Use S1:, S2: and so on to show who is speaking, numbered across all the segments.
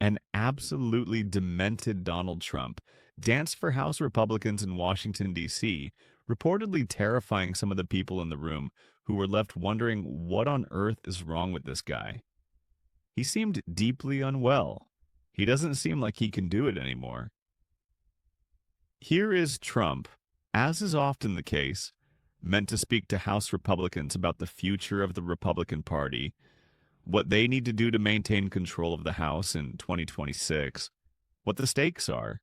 S1: An absolutely demented Donald Trump danced for House Republicans in Washington, D.C., reportedly terrifying some of the people in the room who were left wondering what on earth is wrong with this guy. He seemed deeply unwell. He doesn't seem like he can do it anymore. Here is Trump, as is often the case, meant to speak to House Republicans about the future of the Republican Party, what they need to do to maintain control of the House in 2026, what the stakes are.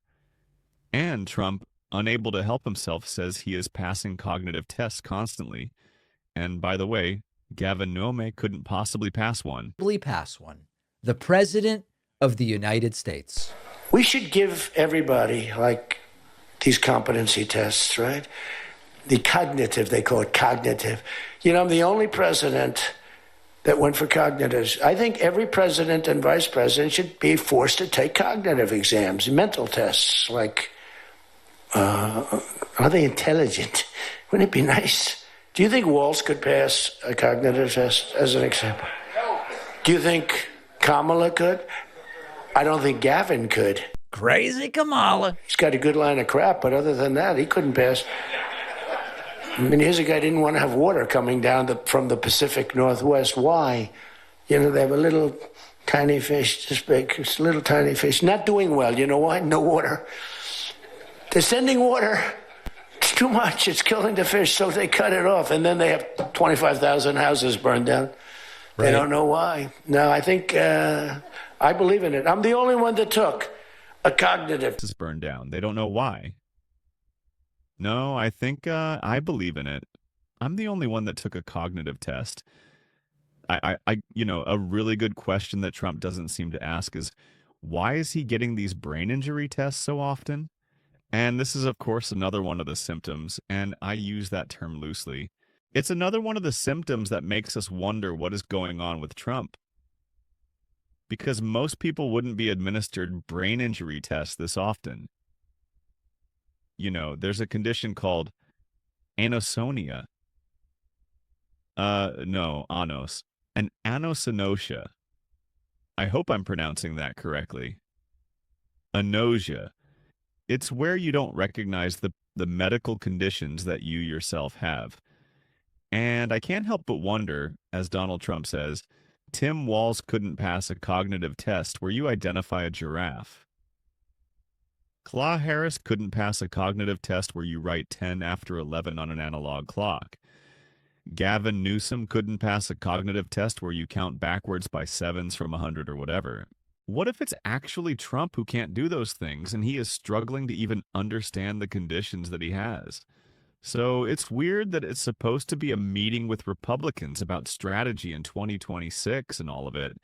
S1: And Trump, unable to help himself, says he is passing cognitive tests constantly. And by the way, Gavin Newsom couldn't possibly pass one.
S2: Pass one. The President of the United States.
S3: We should give everybody, like, these competency tests, right? The cognitive, they call it cognitive. You know, I'm the only president that went for cognitives. I think every president and vice president should be forced to take cognitive exams, mental tests, like, are they intelligent? Wouldn't it be nice? Do you think Walz could pass a cognitive test, as an example? Do you think Kamala could? I don't think Gavin could.
S2: Crazy Kamala.
S3: He's got a good line of crap, but other than that, he couldn't pass. I mean, here's a guy who didn't want to have water coming down from the Pacific Northwest. Why? You know, they have a little tiny fish this big. It's a little tiny fish. Not doing well. You know why? No water. They're sending water. It's too much. It's killing the fish, so they cut it off. And then they have 25,000 houses burned down. Right. They don't know why. No, I think, I believe in it. I'm the only one that took a cognitive.
S1: Is burned down. They don't know why. No, I think I believe in it. I'm the only one that took a cognitive test. A really good question that Trump doesn't seem to ask is, why is he getting these brain injury tests so often? And this is, of course, another one of the symptoms, and I use that term loosely. It's another one of the symptoms that makes us wonder what is going on with Trump. Because most people wouldn't be administered brain injury tests this often. You know, there's a condition called anosonia. Anos. An anosognosia. I hope I'm pronouncing that correctly. Anosia. It's where you don't recognize the medical conditions that you yourself have. And I can't help but wonder, as Donald Trump says, Tim Walz couldn't pass a cognitive test where you identify a giraffe. Kamala Harris couldn't pass a cognitive test where you write 10 after 11 on an analog clock. Gavin Newsom couldn't pass a cognitive test where you count backwards by sevens from 100 or whatever. What if it's actually Trump who can't do those things and he is struggling to even understand the conditions that he has? So it's weird that it's supposed to be a meeting with Republicans about strategy in 2026 and all of it.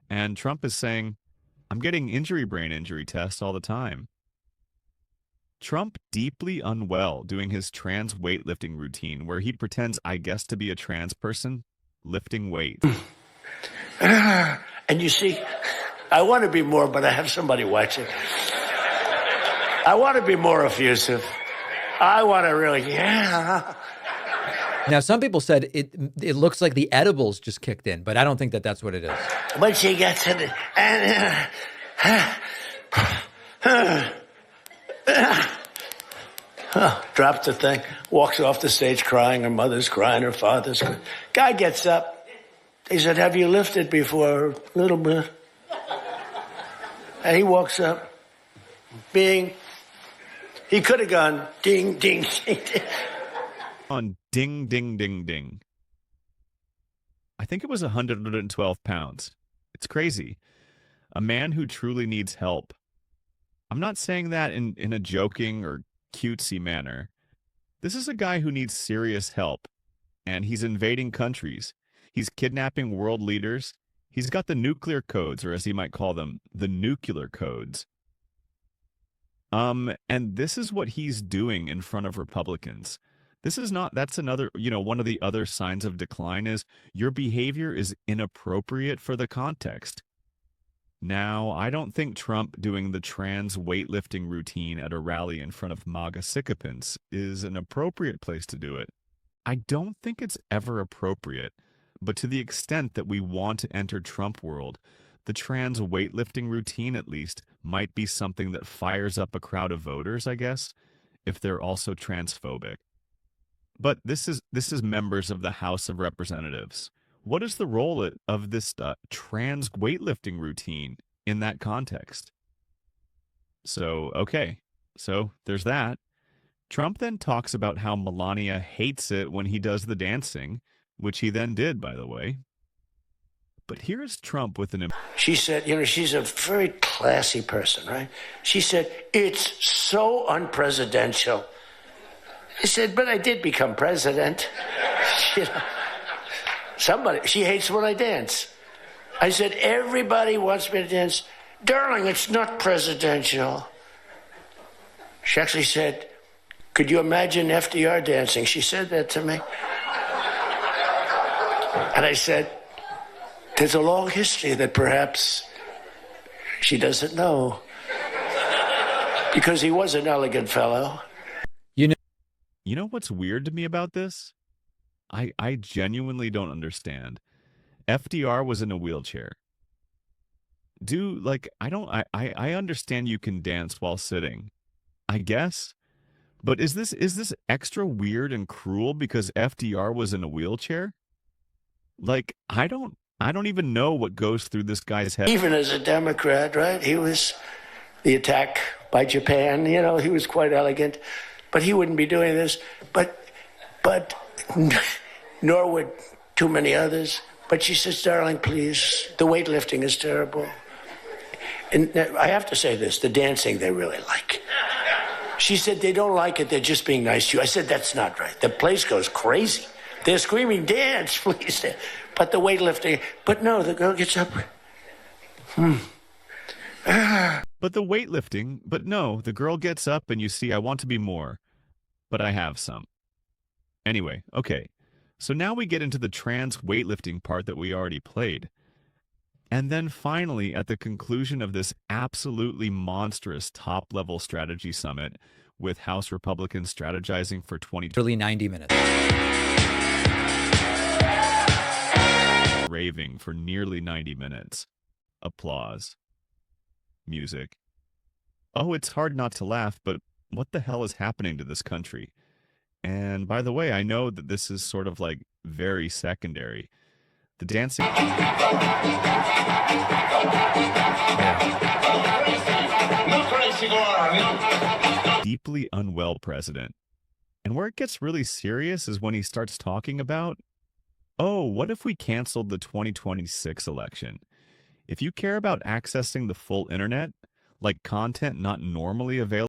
S1: And Trump is saying, I'm getting brain injury tests all the time. Trump deeply unwell doing his trans weightlifting routine where he pretends, I guess, to be a trans person lifting weight.
S3: And you see, I want to be more, but I have somebody watching. I want to be more effusive. I want to really, yeah.
S2: Now, some people said it looks like the edibles just kicked in, but I don't think that that's what it is.
S3: When she gets in it, drops the thing, walks off the stage crying. Her mother's crying, her father's crying. Guy gets up. He said, have you lifted before? A little bit. And he walks up, bing. He could have gone ding, ding, ding, ding.
S1: On ding, ding, ding, ding. I think it was 112 pounds. It's crazy. A man who truly needs help. I'm not saying that in a joking or cutesy manner. This is a guy who needs serious help, and he's invading countries. He's kidnapping world leaders. He's got the nuclear codes, or as he might call them, the nuclear codes. And this is what he's doing in front of Republicans. That's another, one of the other signs of decline is your behavior is inappropriate for the context. Now, I don't think Trump doing the trans weightlifting routine at a rally in front of MAGA sycophants is an appropriate place to do it. I don't think it's ever appropriate, but to the extent that we want to enter Trump world, the trans weightlifting routine, at least, might be something that fires up a crowd of voters, I guess, if they're also transphobic. But this is members of the House of Representatives. What is the role of this trans weightlifting routine in that context? So, okay. So there's that. Trump then talks about how Melania hates it when he does the dancing, which he then did, by the way. But here's Trump with an...
S3: She said, she's a very classy person, right? She said, it's so unpresidential. I said, but I did become president. She hates when I dance. I said, everybody wants me to dance. Darling, it's not presidential. She actually said, could you imagine FDR dancing? She said that to me. And I said, there's a long history that perhaps she doesn't know. Because he was an elegant fellow.
S1: You know what's weird to me about this? I genuinely don't understand. FDR was in a wheelchair. I understand you can dance while sitting, I guess. But is this extra weird and cruel because FDR was in a wheelchair? Like, I don't even know what goes through this guy's head.
S3: Even as a Democrat, right? He was the attack by Japan, he was quite elegant, but he wouldn't be doing this. But nor would too many others. But she says, darling, please, the weightlifting is terrible. And I have to say this, the dancing they really like. She said they don't like it, they're just being nice to you. I said, that's not right. The place goes crazy. They're screaming, dance, please. But the weightlifting, but no, the girl gets up.
S1: But the weightlifting, but no, the girl gets up and you see, I want to be more, but I have some. Anyway, okay. So now we get into the trans weightlifting part that we already played. And then finally, at the conclusion of this absolutely monstrous top-level strategy summit with House Republicans strategizing for 2020.
S2: Really 90 minutes.
S1: Raving for nearly 90 minutes. Applause. Music. Oh, it's hard not to laugh, but what the hell is happening to this country? And by the way, I know that this is sort of like very secondary. The dancing... Deeply unwell president. And where it gets really serious is when he starts talking about, oh, what if we canceled the 2026 election? If you care about accessing the full internet, like content not normally available